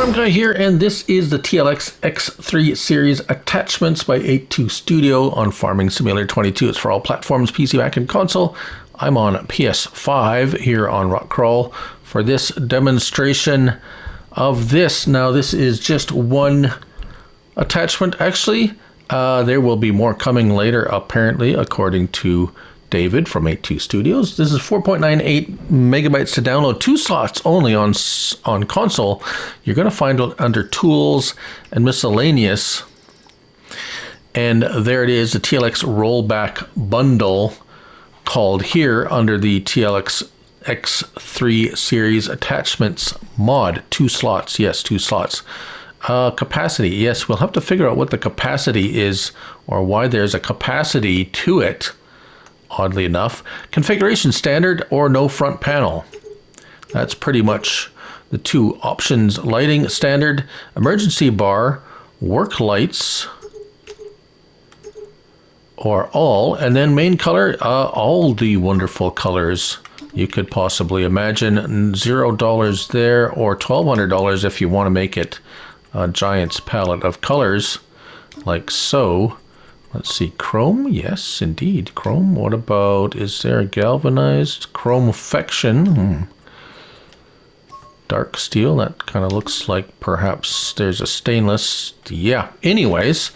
Farm Guy here, and this is the TLX X3 Series Attachments by 82 Studio on Farming Simulator 22. It's for all platforms, PC, Mac, and console. I'm on PS5 here on Rockcrawl for this demonstration of this. Now, this is just one attachment, actually. There will be more coming later, apparently, according to David from 82 Studios. This is 4.98 megabytes to download, 2 slots only on console. You're going to find it under Tools and Miscellaneous. And there it is, the TLX rollback bundle called here under the TLX X3 Series Attachments mod. 2 slots, yes, 2 slots. Capacity, yes, we'll have to figure out what the capacity is or why there's a capacity to it. Oddly enough, configuration standard or no front panel. That's pretty much the 2 options. Lighting standard, emergency bar, work lights, or all, and then main color, all the wonderful colors you could possibly imagine. $0 there, or $1,200 if you want to make it a giant's palette of colors, like so. Let's see, chrome, yes, indeed, chrome. What about, is there a galvanized chromefaction? Dark steel, that kind of looks like perhaps there's a stainless. Yeah, anyways,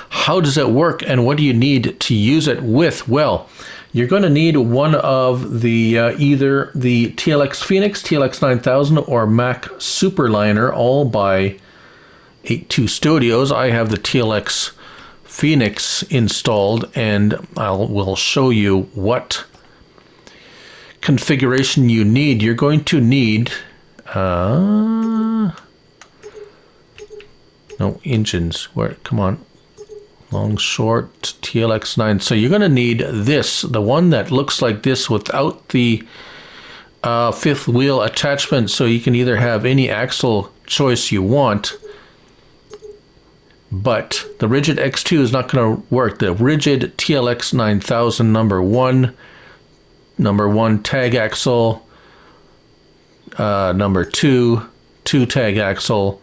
how does it work and what do you need to use it with? Well, you're going to need one of the either the TLX Phoenix, TLX 9000, or Mac Superliner, all by 82 Studios. I have the TLX Phoenix installed, and we'll show you what configuration you need. You're going to need no engines. Where? Come on, long, short, TLX 9. So you're going to need this, the one that looks like this without the 5th wheel attachment. So you can either have any axle choice you want. But the rigid X2 is not going to work. The rigid TLX 9000 number one tag axle, number 2 tag axle.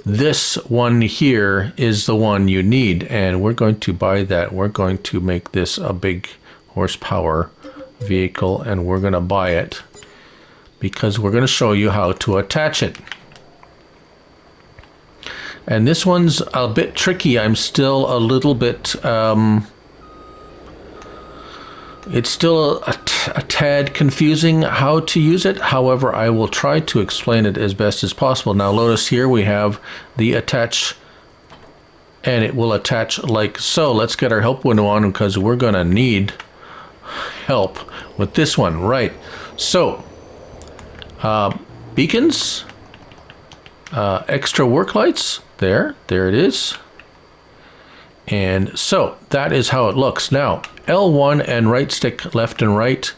This one here is the one you need, and we're going to buy that. We're going to make this a big horsepower vehicle, and we're going to buy it because we're going to show you how to attach it. And this one's a bit tricky. I'm still a little bit, it's still a tad confusing how to use it. However, I will try to explain it as best as possible. Now notice here we have the attach, and it will attach like so. Let's get our help window on because we're going to need help with this one. Right. So, beacons, extra work lights. There it is. And so that is how it looks. Now L1 and right stick left and right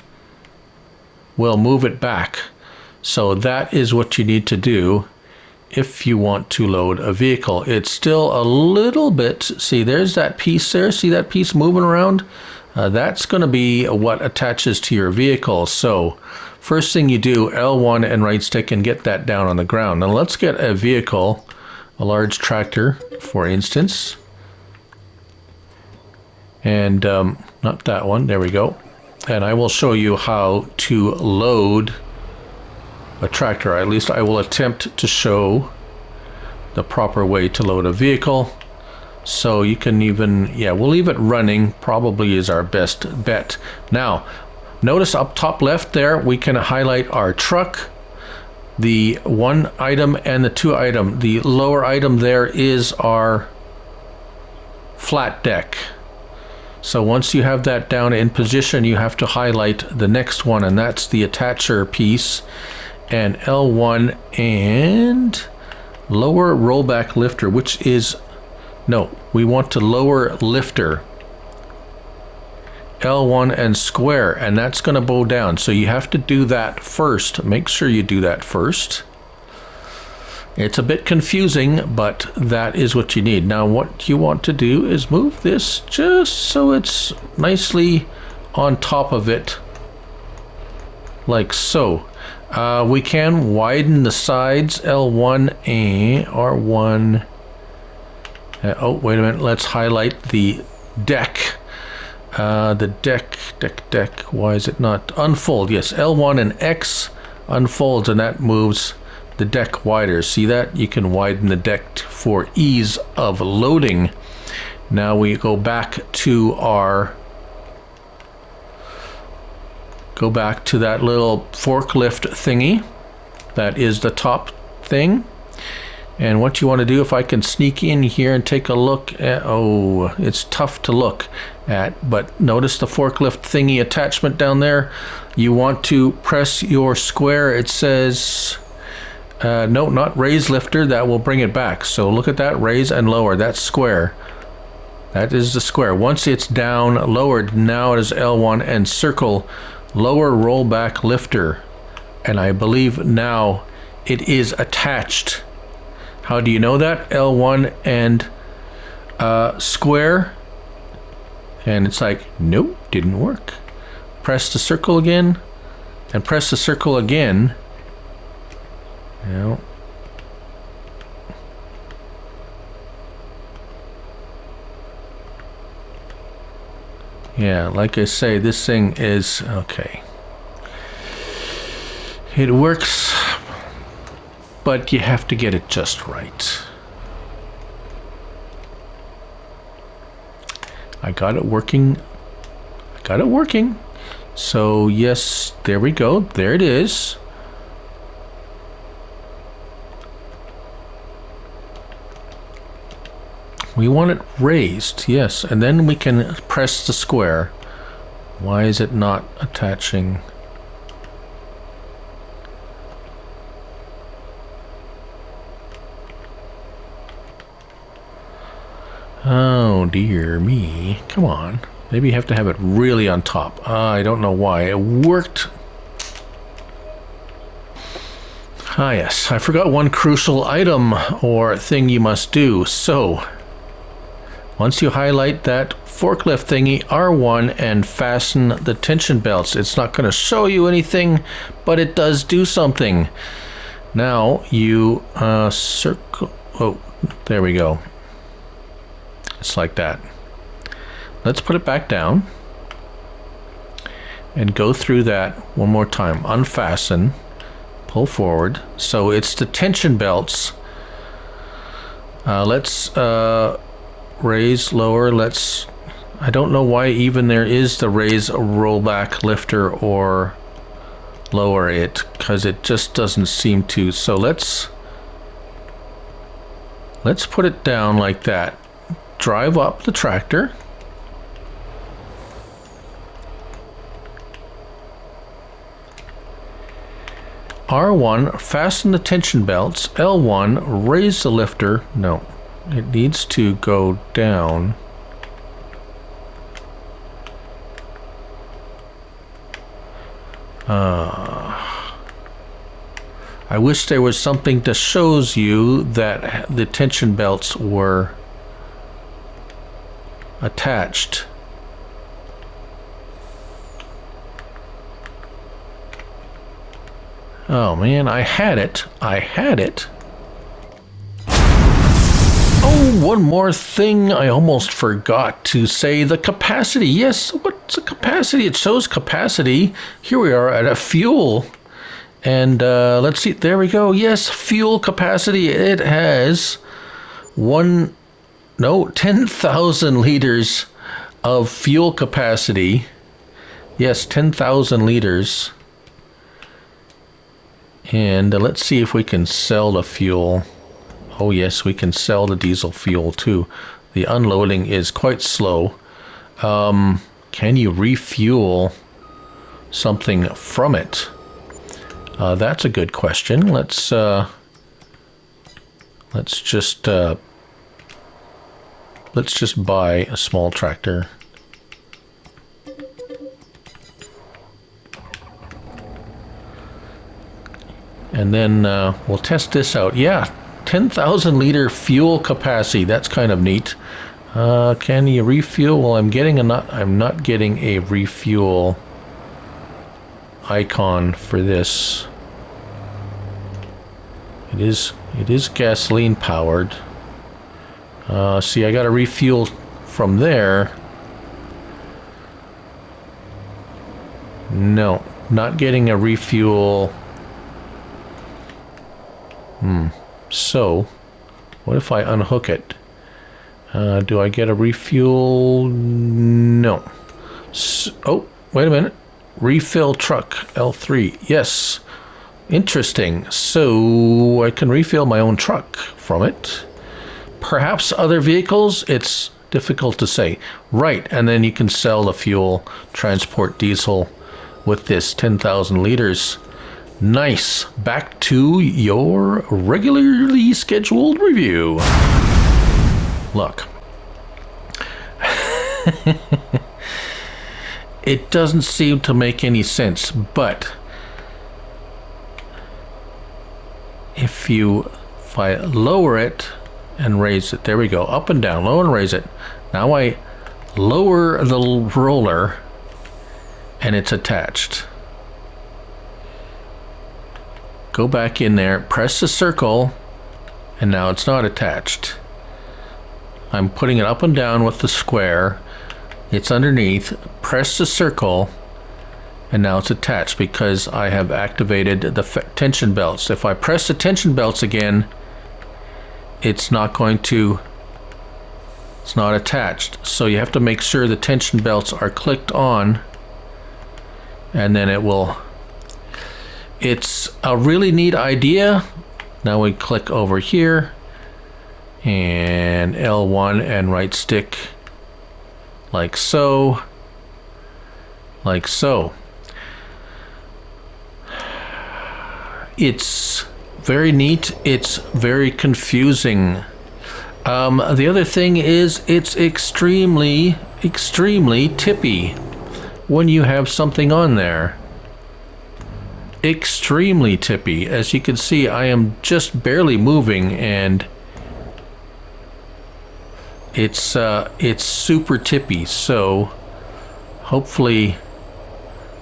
will move it back. So that is what you need to do if you want to load a vehicle. It's still a little bit, see there's that piece there, see that piece moving around? That's going to be what attaches to your vehicle. So first thing you do, L1 and right stick, and get that down on the ground. Now let's get a vehicle, a large tractor, for instance. And not that one, there we go. And I will show you how to load a tractor. At least I will attempt to show the proper way to load a vehicle. So you can even, yeah, we'll leave it running, probably is our best bet. Now, notice up top left there, we can highlight our truck, the 1 item and the 2 item. The lower item there is our flat deck. So once you have that down in position, you have to highlight the next one, and that's the attacher piece. And L1 and lower rollback lifter, which is, no, we want to lower lifter. L1 and square, and that's going to bow down. So you have to do that first. Make sure you do that first. It's a bit confusing, but that is what you need. Now what you want to do is move this just so it's nicely on top of it. like so. We can widen the sides, L1A, R1. Oh, wait a minute. Let's highlight the deck. The deck. Why is it not? Unfold. Yes, L1 and X unfolds, and that moves the deck wider. See that? You can widen the deck for ease of loading. Now we go back to that little forklift thingy. That is the top thing. And what you want to do, if I can sneak in here and take a look at, oh, it's tough to look at, but notice the forklift thingy attachment down there. You want to press your square. It says, no, not raise lifter. That will bring it back. So look at that, raise and lower. That's square. That is the square. Once it's down, lowered, now it is L1 and circle lower rollback lifter. And I believe now it is attached. How do you know that? L1 and square. And it's like, nope, didn't work. Press the circle again. And press the circle again. No. Yeah, like I say, this thing is okay. It works, but you have to get it just right. I got it working. So yes, there we go. There it is. We want it raised, yes, and then we can press the square. Why is it not attaching? Oh dear me. Come on. Maybe you have to have it really on top. I don't know why. It worked. Ah yes, I forgot one crucial item or thing you must do. So, once you highlight that forklift thingy, R1, and fasten the tension belts. It's not going to show you anything, but it does do something. Now you circle. Oh, there we go. It's like that. Let's put it back down and go through that one more time. Unfasten, pull forward. So it's the tension belts. Let's raise, lower. I don't know why even there is the raise a rollback lifter or lower it, because it just doesn't seem to. So let's put it down like that. Drive up the tractor. R1, fasten the tension belts. L1, raise the lifter. No, it needs to go down. I wish there was something that shows you that the tension belts were attached. Oh man, I had it. Oh, one more thing I almost forgot to say. The capacity. Yes, what's the capacity? It shows capacity. Here we are at a fuel. And let's see. There we go. Yes, fuel capacity. It has 10,000 liters of fuel capacity. Yes, 10,000 liters. And let's see if we can sell the fuel. Oh yes, we can sell the diesel fuel too. The unloading is quite slow. Can you refuel something from it? That's a good question. Let's just buy a small tractor. And then we'll test this out. Yeah, 10,000 liter fuel capacity. That's kind of neat. Can you refuel? Well, I'm not getting a refuel icon for this. It is gasoline powered. See, I got to refuel from there. No, not getting a refuel. So, what if I unhook it? Do I get a refuel? No. Oh, wait a minute. Refill truck, L3. Yes. Interesting. So, I can refill my own truck from it. Perhaps other vehicles? It's difficult to say. Right, and then you can sell the fuel, transport diesel with this 10,000 liters. Nice. Back to your regularly scheduled review. Look. It doesn't seem to make any sense, but if I lower it and raise it, there we go, up and down, lower and raise it. Now I lower the roller and it's attached. Go back in there, press the circle, and now it's not attached. I'm putting it up and down with the square. It's underneath. Press the circle, and now it's attached because I have activated the tension belts. If I press the tension belts again, it's not attached. So you have to make sure the tension belts are clicked on, and then it will. It's a really neat idea. Now we click over here and L1 and right stick like so, like so. It's very neat. It's very confusing. The other thing is it's extremely tippy when you have something on there. Extremely tippy. As you can see, I am just barely moving, and it's super tippy. So hopefully,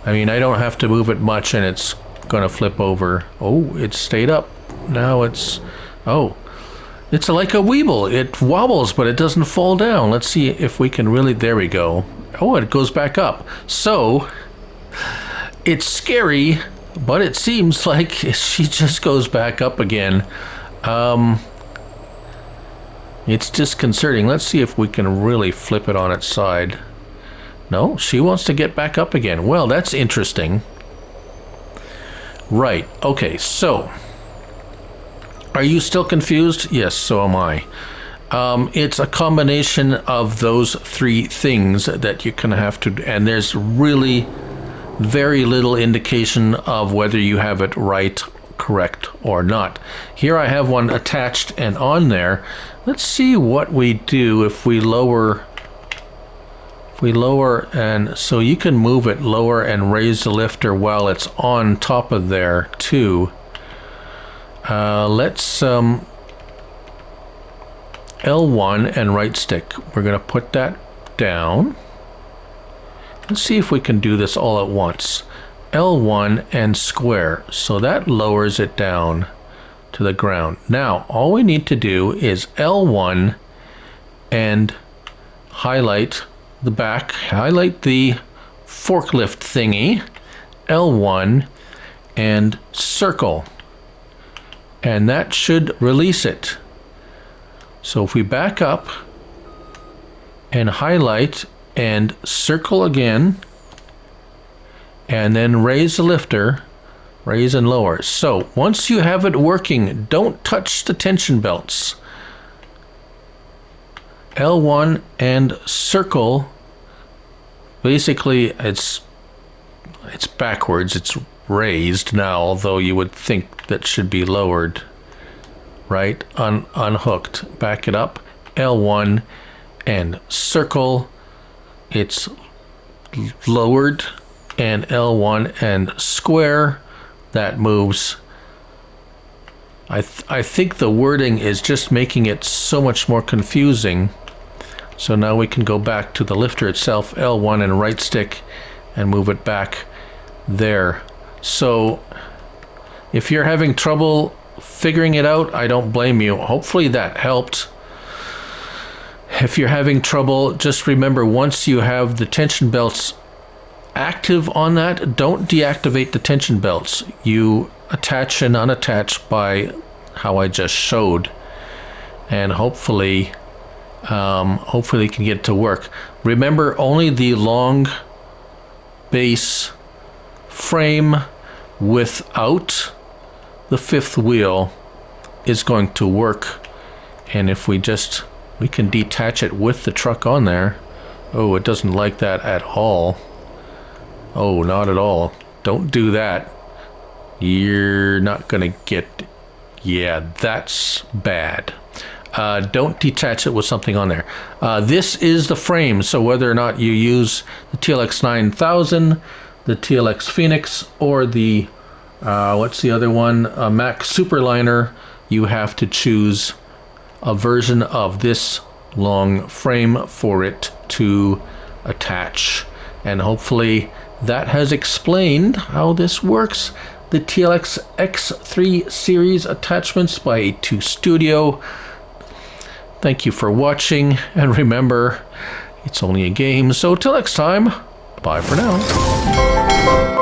I mean, I don't have to move it much and it's gonna flip over. Oh, it stayed up. Now it's, oh, it's like a weeble. It wobbles, but it doesn't fall down. Let's see if we can really, there we go. Oh, it goes back up. So it's scary, but it seems like she just goes back up again. It's disconcerting. Let's see if we can really flip it on its side. No, she wants to get back up again. Well, that's interesting. Right, okay, so are you still confused? Yes, so am I. It's a combination of those three things that you can have to, and there's really very little indication of whether you have it right, correct, or not. Here I have one attached and on there. Let's see what we do if we lower. If we lower, and so you can move it, lower and raise the lifter while it's on top of there too. Let's L1 and right stick. We're going to put that down. Let's see if we can do this all at once. L1 and square. So that lowers it down to the ground. Now, all we need to do is L1 and highlight the back, highlight the forklift thingy, L1 and circle. And that should release it. So if we back up and highlight and circle again, and then raise the lifter, raise and lower. So once you have it working, don't touch the tension belts. L1 and circle, basically it's backwards, it's raised now, although you would think that should be lowered. Right, unhooked, back it up, L1 and circle, it's lowered, and L1 and square, that moves. I think the wording is just making it so much more confusing. So now we can go back to the lifter itself, L1 and right stick, and move it back there. So if you're having trouble figuring it out, I don't blame you. Hopefully that helped. If you're having trouble, just remember, once you have the tension belts active on that, don't deactivate the tension belts. You attach and unattach by how I just showed, and hopefully you can get it to work. Remember, only the long base frame without the fifth wheel is going to work. And if we can detach it with the truck on there. Oh, it doesn't like that at all. Oh, not at all. Don't do that. You're not gonna get... Yeah, that's bad. Don't detach it with something on there. This is the frame, so whether or not you use the TLX 9000, the TLX Phoenix, or the what's the other one, Mac Superliner, you have to choose a version of this long frame for it to attach. And hopefully that has explained how this works. The TLX X3 Series Attachments by A2 Studio. Thank you for watching, and remember, it's only a game, so till next time, bye for now.